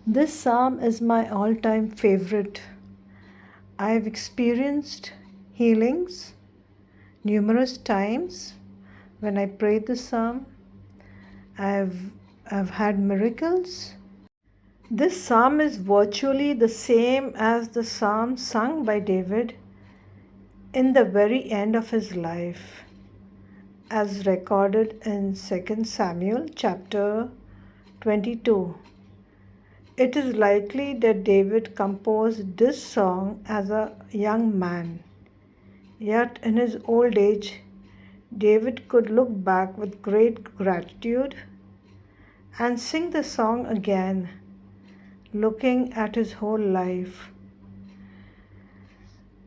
This psalm is my all time favorite. I have experienced healings numerous times when I prayed the psalm. I've had miracles. This psalm is virtually the same as the psalm sung by David in the very end of his life, as recorded in 2 Samuel chapter 22. It is likely that David composed this song as a young man. Yet in his old age, David could look back with great gratitude and sing the song again, looking at his whole life.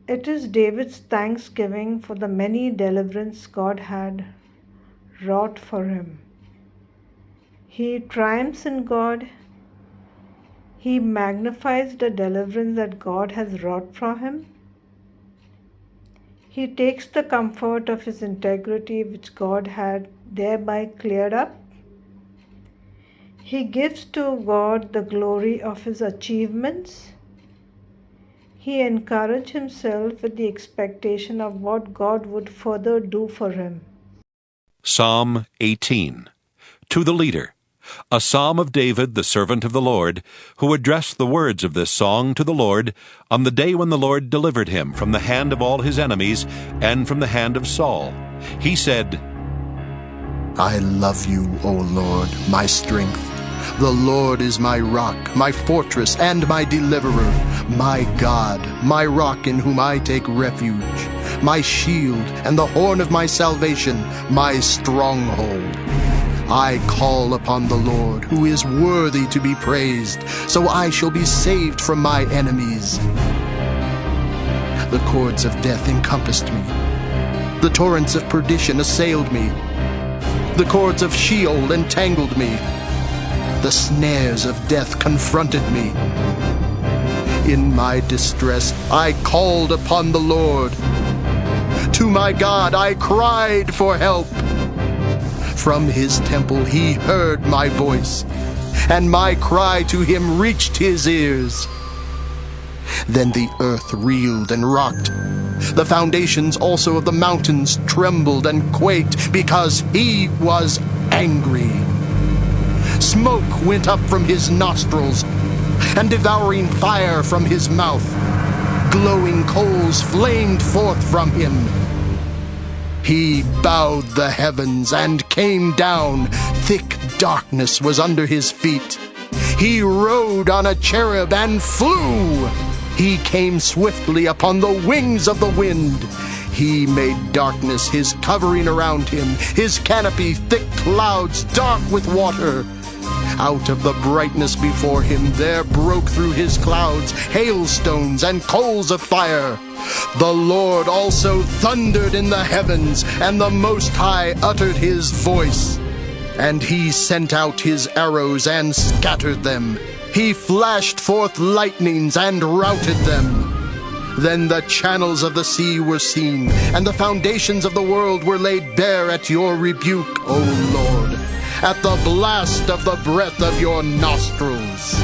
It is David's thanksgiving for the many deliverance God had wrought for him. He triumphs in God. He magnifies the deliverance that God has wrought for him. He takes the comfort of his integrity which God had thereby cleared up. He gives to God the glory of his achievements. He encourages himself with the expectation of what God would further do for him. Psalm 18. To the leader, a psalm of David, the servant of the Lord, who addressed the words of this song to the Lord on the day when the Lord delivered him from the hand of all his enemies and from the hand of Saul. He said, I love you, O Lord, my strength. The Lord is my rock, my fortress, and my deliverer, my God, my rock in whom I take refuge, my shield and the horn of my salvation, my stronghold. I call upon the Lord, who is worthy to be praised, so I shall be saved from my enemies. The cords of death encompassed me. The torrents of perdition assailed me. The cords of Sheol entangled me. The snares of death confronted me. In my distress, I called upon the Lord. To my God, I cried for help. From his temple he heard my voice, and my cry to him reached his ears. Then the earth reeled and rocked. The foundations also of the mountains trembled and quaked, because he was angry. Smoke went up from his nostrils, and devouring fire from his mouth. Glowing coals flamed forth from him. He bowed the heavens and came down. Thick darkness was under his feet. He rode on a cherub and flew. He came swiftly upon the wings of the wind. He made darkness his covering around him, his canopy thick clouds dark with water. Out of the brightness before him there broke through his clouds hailstones and coals of fire. The Lord also thundered in the heavens, and the Most High uttered his voice. And he sent out his arrows and scattered them. He flashed forth lightnings and routed them. Then the channels of the sea were seen, and the foundations of the world were laid bare at your rebuke, O Lord, at the blast of the breath of your nostrils.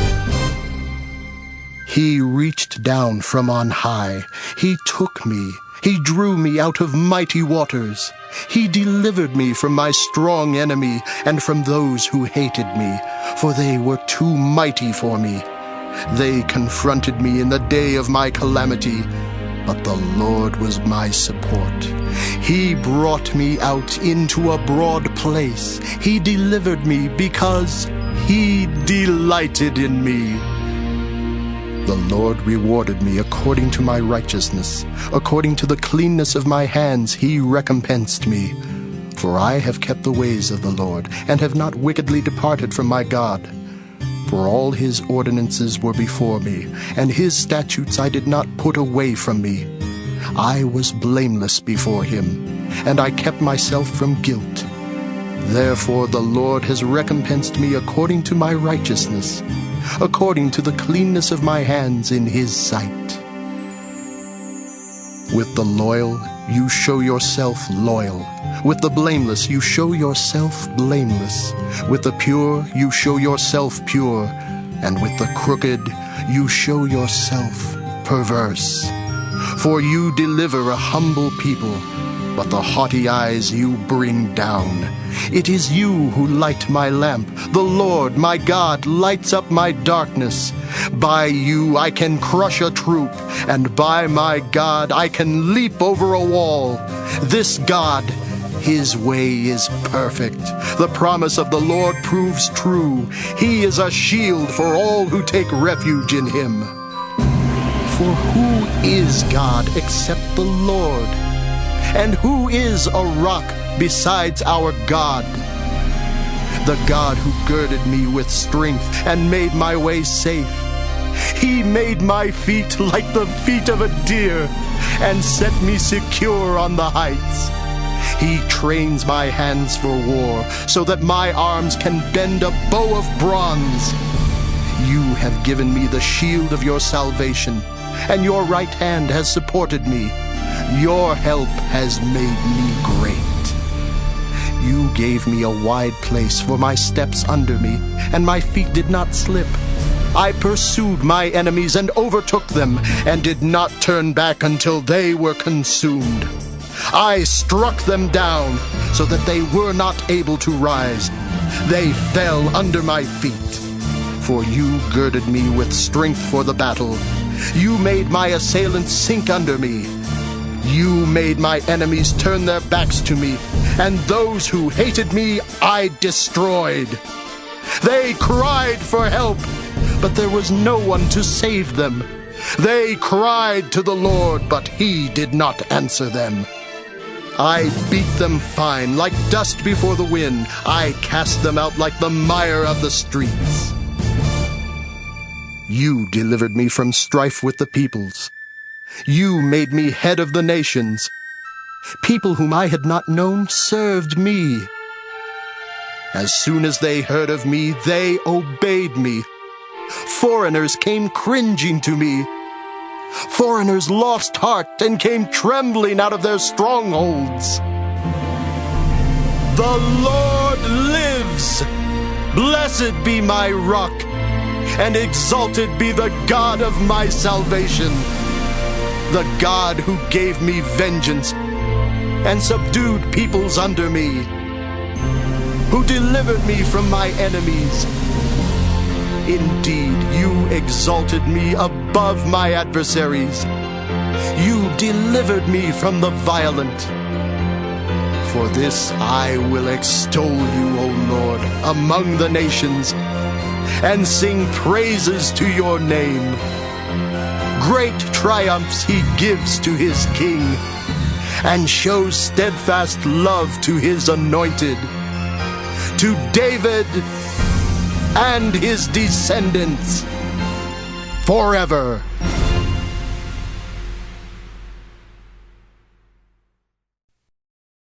He reached down from on high. He took me. He drew me out of mighty waters. He delivered me from my strong enemy and from those who hated me, for they were too mighty for me. They confronted me in the day of my calamity, but the Lord was my support. He brought me out into a broad place. He delivered me because he delighted in me. The Lord rewarded me according to my righteousness. According to the cleanness of my hands he recompensed me. For I have kept the ways of the Lord, and have not wickedly departed from my God. For all his ordinances were before me, and his statutes I did not put away from me. I was blameless before him, and I kept myself from guilt. Therefore the Lord has recompensed me according to my righteousness, according to the cleanness of my hands in his sight. With the loyal you show yourself loyal. With the blameless you show yourself blameless. With the pure you show yourself pure. and with the crooked you show yourself perverse. For you deliver a humble people, but the haughty eyes you bring down. It is you who light my lamp. The Lord, my God, lights up my darkness. By you I can crush a troop, and by my God I can leap over a wall. This God, his way is perfect. The promise of the Lord proves true. He is a shield for all who take refuge in him. For who is God except the Lord? And who is a rock besides our God? The God who girded me with strength and made my way safe. He made my feet like the feet of a deer and set me secure on the heights. He trains my hands for war so that my arms can bend a bow of bronze. You have given me the shield of your salvation, and your right hand has supported me. Your help has made me great. You gave me a wide place for my steps under me, and my feet did not slip. I pursued my enemies and overtook them, and did not turn back until they were consumed. I struck them down so that they were not able to rise. They fell under my feet. For you girded me with strength for the battle. You made my assailants sink under me. You made my enemies turn their backs to me, and those who hated me I destroyed. They cried for help, but there was no one to save them. They cried to the Lord, but he did not answer them. I beat them fine, like dust before the wind. I cast them out like the mire of the streets. You delivered me from strife with the peoples. You made me head of the nations. People whom I had not known served me. As soon as they heard of me, they obeyed me. Foreigners came cringing to me. Foreigners lost heart and came trembling out of their strongholds. The Lord lives! Blessed be my rock, and exalted be the God of my salvation. The God who gave me vengeance and subdued peoples under me, who delivered me from my enemies. Indeed, you exalted me above my adversaries. You delivered me from the violent. For this I will extol you, O Lord, among the nations, and sing praises to your name. Great triumphs he gives to his king, and shows steadfast love to his anointed, to David and his descendants forever.